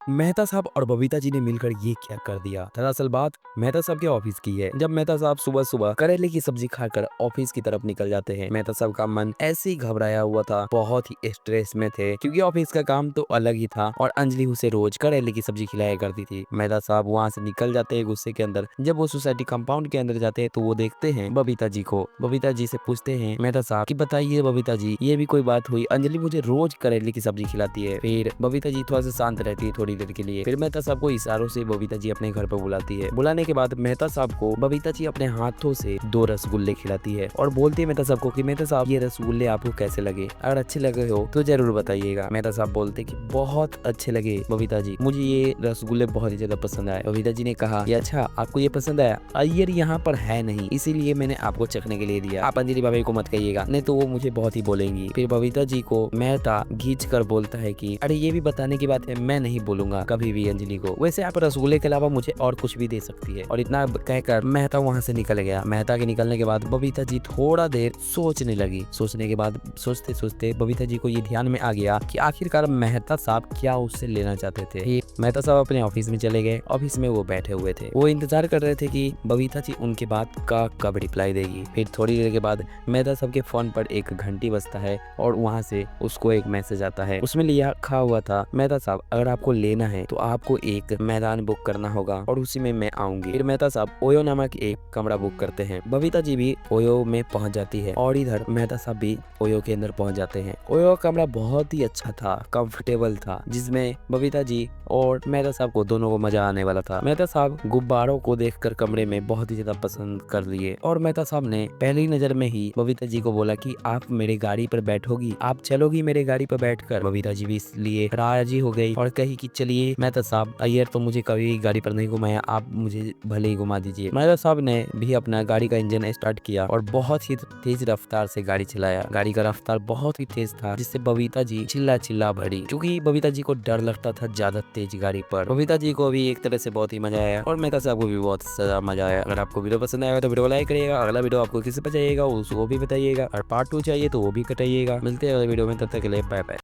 मेहता साहब और बबीता जी ने मिलकर ये क्या कर दिया। दरअसल बात मेहता साहब के ऑफिस की है। जब मेहता साहब सुबह सुबह करेले की सब्जी खाकर ऑफिस की तरफ निकल जाते हैं, मेहता साहब का मन ऐसे ही घबराया हुआ था, बहुत ही स्ट्रेस में थे क्योंकि ऑफिस का काम तो अलग ही था और अंजलि उसे रोज करेले की सब्जी खिलाया करती थी। मेहता साहब वहाँ से निकल जाते हैं गुस्से के अंदर। जब वो सोसाइटी कंपाउंड के अंदर जाते हैं तो वो देखते हैं बबीता जी को। बबीता जी से पूछते हैं मेहता साहब कि बताइए बबीता जी, ये भी कोई बात हुई, अंजलि मुझे रोज करेले की सब्जी खिलाती है। फिर बबीता जी थोड़ा सा शांत रहती है थोड़ी देर के लिए। फिर मेहता साहब को इशारों से बबीता जी अपने घर पर बुलाती है। बुलाने के बाद मेहता साहब को बबीता जी अपने हाथों से 2 रसगुल्ले खिलाती है और बोलती है मेहता साहब को कि मेहता साहब ये रसगुल्ले आपको कैसे लगे, अगर अच्छे लगे हो तो जरूर बताइएगा। मेहता साहब बोलते कि बहुत अच्छे लगे बबीता जी, मुझे ये रसगुल्ले बहुत ही ज्यादा पसंद आए। बबीता जी ने कहा कि अच्छा आपको ये पसंद आया, अय्यर यहाँ पर है नहीं इसीलिए मैंने आपको चखने के लिए दिया, आप अंजलि भाभी को मत कहिएगा नहीं तो वो मुझे बहुत ही बोलेंगी। फिर बबीता जी को मेहता खींच कर बोलता है कि अरे ये भी बताने की बात है, मैं नहीं बोलूंगा कभी भी अंजलि को, वैसे आप रसगुल्ले के अलावा मुझे और कुछ भी दे सकती है। और इतना कहकर मेहता वहां से निकल गया। मेहता के निकलने के बाद बबीता जी थोड़ा देर सोचने लगी। सोचने के बाद सोचते सोचते बबीता जी को ये ध्यान में आ गया कि आखिरकार मेहता साहब क्या उससे लेना चाहते थे। फिर मेहता साहब अपने ऑफिस में चले गए। ऑफिस में वो बैठे हुए थे, वो इंतजार कर रहे थे कि बबीता जी उनके बात का कब रिप्लाई देगी। फिर थोड़ी देर के बाद मेहता साहब के फोन पर एक घंटी बजता है और वहां से उसको एक मैसेज आता है। उसमें लिखा हुआ था मेहता साहब अगर आपको लेना है तो आपको एक मैदान बुक करना होगा और उसी में मैं आऊंगी। फिर मेहता साहब ओयो नामक एक कमरा बुक करते हैं। बबीता जी भी ओयो में पहुंच जाती है और इधर मेहता साहब भी ओयो के अंदर पहुंच जाते हैं। ओयो का कमरा बहुत ही अच्छा था, कंफर्टेबल था, जिसमें बबीता जी और मेहता साहब को दोनों को मजा आने वाला था। मेहता साहब गुब्बारों को देखकर कमरे में बहुत ही ज्यादा पसंद कर लिए और मेहता साहब ने पहली नजर में ही बबीता जी को बोला कि आप मेरे गाड़ी पर बैठोगी, आप चलोगी मेरे गाड़ी पर बैठकर। बबीता जी भी इसलिए राजी हो गई और कही कि चलिए मेहता साहब, अय्यर तो मुझे कभी गाड़ी पर नहीं घुमाया, आप मुझे भले ही घुमा दीजिए। मेहता साहब ने भी अपना गाड़ी का इंजन स्टार्ट किया और बहुत ही तेज रफ्तार से गाड़ी चलाया। गाड़ी का रफ्तार बहुत ही तेज था जिससे बबीता जी चिल्ला चिल्ला भरी, क्योंकि बबीता जी को डर लगता था ज्यादा तेज गाड़ी पर। बबीता जी को भी एक तरह से बहुत ही मजा आया और मेहता साहब को भी बहुत ज्यादा मजा आया। अगर आपको वीडियो पसंद आएगा तो वीडियो को लाइक करिएगा, अगला वीडियो आपको किससे चाहिएगा उसको भी बताइएगा और पार्ट 2 चाहिए तो वो भी कटाइएगा। मिलते हैं अगले वीडियो में, तब तक के लिए बाय बाय।